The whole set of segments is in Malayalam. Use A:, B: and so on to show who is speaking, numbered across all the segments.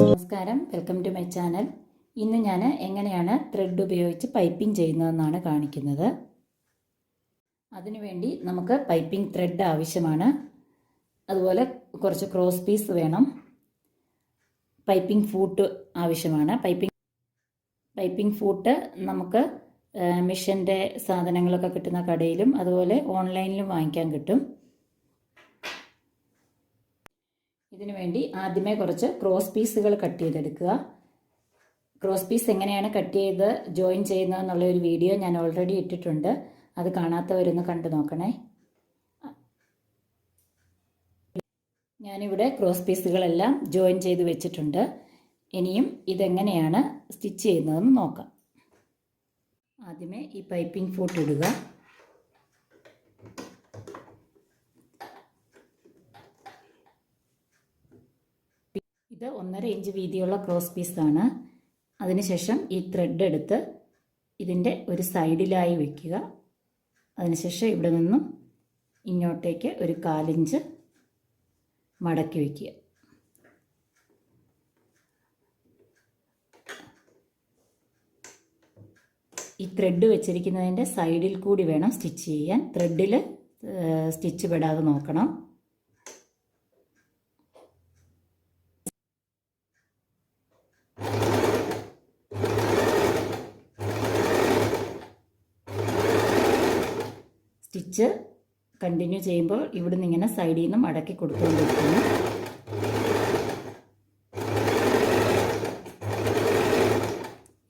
A: നമസ്കാരം, വെൽക്കം ടു മൈ ചാനൽ. ഇന്ന് ഞാൻ എങ്ങനെയാണ് ത്രെഡ് ഉപയോഗിച്ച് പൈപ്പിംഗ് ചെയ്യുന്നതെന്നാണ് കാണിക്കുന്നത്. അതിനുവേണ്ടി നമുക്ക് പൈപ്പിംഗ് ത്രെഡ് ആവശ്യമാണ്. അതുപോലെ കുറച്ച് ക്രോസ് പീസ് വേണം. പൈപ്പിംഗ് ഫൂട്ട് ആവശ്യമാണ്. പൈപ്പിംഗ് ഫൂട്ട് നമുക്ക് മിഷൻ്റെ സാധനങ്ങളൊക്കെ കിട്ടുന്ന കടയിലും അതുപോലെ ഓൺലൈനിലും വാങ്ങിക്കാൻ കിട്ടും. ഇതിനു വേണ്ടി ആദ്യമേ കുറച്ച് ക്രോസ് പീസുകൾ കട്ട് ചെയ്തെടുക്കുക. ക്രോസ് പീസ് എങ്ങനെയാണ് കട്ട് ചെയ്ത് ജോയിൻ ചെയ്യുന്നതെന്നുള്ള ഒരു വീഡിയോ ഞാൻ ഓൾറെഡി ഇട്ടിട്ടുണ്ട്. അത് കാണാത്തവരൊന്ന് കണ്ടു നോക്കണേ. ഞാനിവിടെ ക്രോസ് പീസുകളെല്ലാം ജോയിൻ ചെയ്ത് വെച്ചിട്ടുണ്ട്. ഇനിയും ഇതെങ്ങനെയാണ് സ്റ്റിച്ച് ചെയ്യുന്നതെന്ന് നോക്കാം. ആദ്യമേ ഈ പൈപ്പിംഗ് ഫൂട്ട് ഇടുക. ഇത് 1.5 ഇഞ്ച് വീതിയുള്ള ക്രോസ് പീസാണ്. അതിനുശേഷം ഈ ത്രെഡ് എടുത്ത് ഇതിൻ്റെ ഒരു സൈഡിലായി വയ്ക്കുക. അതിനുശേഷം ഇവിടെ നിന്നും ഇങ്ങോട്ടേക്ക് ഒരു 1/4 ഇഞ്ച് മടക്കി വയ്ക്കുക. ഈ ത്രെഡ് വെച്ചിരിക്കുന്നതിൻ്റെ സൈഡിൽ കൂടി വേണം സ്റ്റിച്ച് ചെയ്യാൻ. ത്രെഡിൽ സ്റ്റിച്ച് പെടാതെ നോക്കണം. സ്റ്റിച്ച് കണ്ടിന്യൂ ചെയ്യുമ്പോൾ ഇവിടുന്ന് ഇങ്ങനെ സൈഡിൽ നിന്ന് മടക്കി കൊടുത്തുകൊണ്ടിരിക്കുന്നു.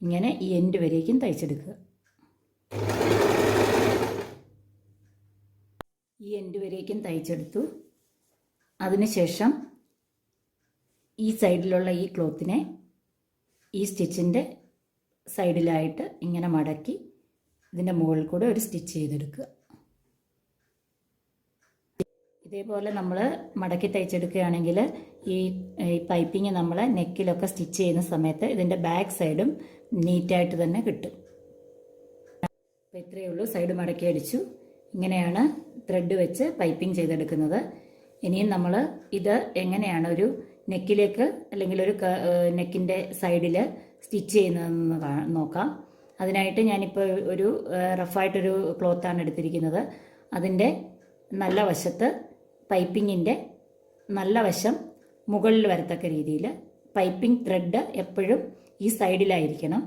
A: ഇങ്ങനെ ഈ എൻഡ് വരേക്കും തയ്ച്ചെടുക്കുക. ഈ എൻഡ് വരേക്കും തയ്ച്ചെടുത്തു. അതിനുശേഷം ഈ സൈഡിലുള്ള ഈ ക്ലോത്തിനെ ഈ സ്റ്റിച്ചിൻ്റെ സൈഡിലായിട്ട് ഇങ്ങനെ മടക്കി ഇതിൻ്റെ മുകളിൽ കൂടെ ഒരു സ്റ്റിച്ച് ചെയ്തെടുക്കുക. ഇതേപോലെ നമ്മൾ മടക്കി തയ്ച്ചെടുക്കുകയാണെങ്കിൽ ഈ പൈപ്പിങ് നമ്മൾ നെക്കിലൊക്കെ സ്റ്റിച്ച് ചെയ്യുന്ന സമയത്ത് ഇതിൻ്റെ ബാക്ക് സൈഡും നീറ്റായിട്ട് തന്നെ കിട്ടും. അപ്പോൾ ഇത്രയേ ഉള്ളൂ. സൈഡ് മടക്കി അടിച്ചു. ഇങ്ങനെയാണ് ത്രെഡ് വെച്ച് പൈപ്പിംഗ് ചെയ്തെടുക്കുന്നത്. ഇനിയും നമ്മൾ ഇത് എങ്ങനെയാണ് ഒരു നെക്കിലേക്ക് അല്ലെങ്കിൽ ഒരു നെക്കിൻ്റെ സൈഡിൽ സ്റ്റിച്ച് ചെയ്യുന്നതെന്ന് നോക്കാം. അതിനായിട്ട് ഞാനിപ്പോൾ ഒരു റഫായിട്ടൊരു ക്ലോത്താണ് എടുത്തിരിക്കുന്നത്. അതിൻ്റെ നല്ല വശത്ത് പൈപ്പിങ്ങിൻ്റെ നല്ല വശം മുകളിൽ വരത്തക്ക രീതിയിൽ പൈപ്പിംഗ് ത്രെഡ് എപ്പോഴും ഈ സൈഡിലായിരിക്കണം.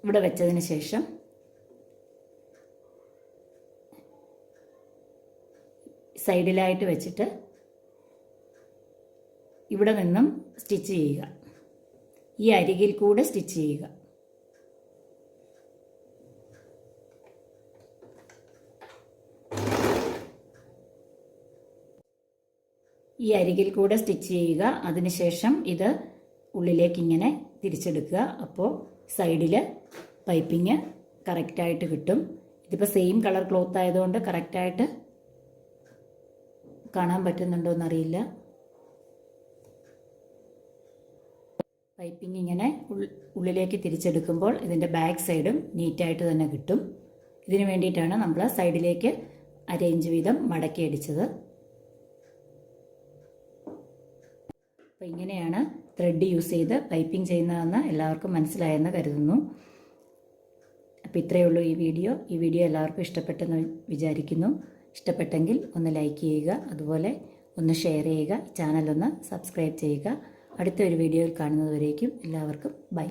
A: ഇവിടെ വെച്ചതിന് ശേഷം സൈഡിലായിട്ട് വെച്ചിട്ട് ഇവിടെ നിന്നും സ്റ്റിച്ച് ചെയ്യുക. ഈ അരികിൽ കൂടെ സ്റ്റിച്ച് ചെയ്യുക. ഈ അരികിൽ കൂടെ സ്റ്റിച്ച് ചെയ്യുക. അതിനുശേഷം ഇത് ഉള്ളിലേക്ക് ഇങ്ങനെ തിരിച്ചെടുക്കുക. അപ്പോൾ സൈഡിൽ പൈപ്പിങ് കറക്റ്റായിട്ട് കിട്ടും. ഇതിപ്പോൾ സെയിം കളർ ക്ലോത്ത് ആയതുകൊണ്ട് കറക്റ്റായിട്ട് കാണാൻ പറ്റുന്നുണ്ടോ എന്നറിയില്ല. പൈപ്പിങ് ഇങ്ങനെ ഉള്ളിലേക്ക് തിരിച്ചെടുക്കുമ്പോൾ ഇതിൻ്റെ ബാക്ക് സൈഡും നീറ്റായിട്ട് തന്നെ കിട്ടും. ഇതിനു വേണ്ടിയിട്ടാണ് നമ്മൾ സൈഡിലേക്ക് 1/2 ഇഞ്ച് വീതം മടക്കി അടിച്ചത്. അപ്പോൾ ഇങ്ങനെയാണ് ത്രെഡ് യൂസ് ചെയ്ത് പൈപ്പിംഗ് ചെയ്യുന്നതെന്ന് എല്ലാവർക്കും മനസ്സിലായെന്ന് കരുതുന്നു. അപ്പോൾ ഇത്രയേ ഉള്ളൂ ഈ വീഡിയോ. ഈ വീഡിയോ എല്ലാവർക്കും ഇഷ്ടപ്പെട്ടെന്ന് വിചാരിക്കുന്നു. ഇഷ്ടപ്പെട്ടെങ്കിൽ ഒന്ന് ലൈക്ക് ചെയ്യുക, അതുപോലെ ഒന്ന് ഷെയർ ചെയ്യുക, ചാനലൊന്ന് സബ്സ്ക്രൈബ് ചെയ്യുക. അടുത്തൊരു വീഡിയോയിൽ കാണുന്നതുവരേക്കും എല്ലാവർക്കും ബൈ.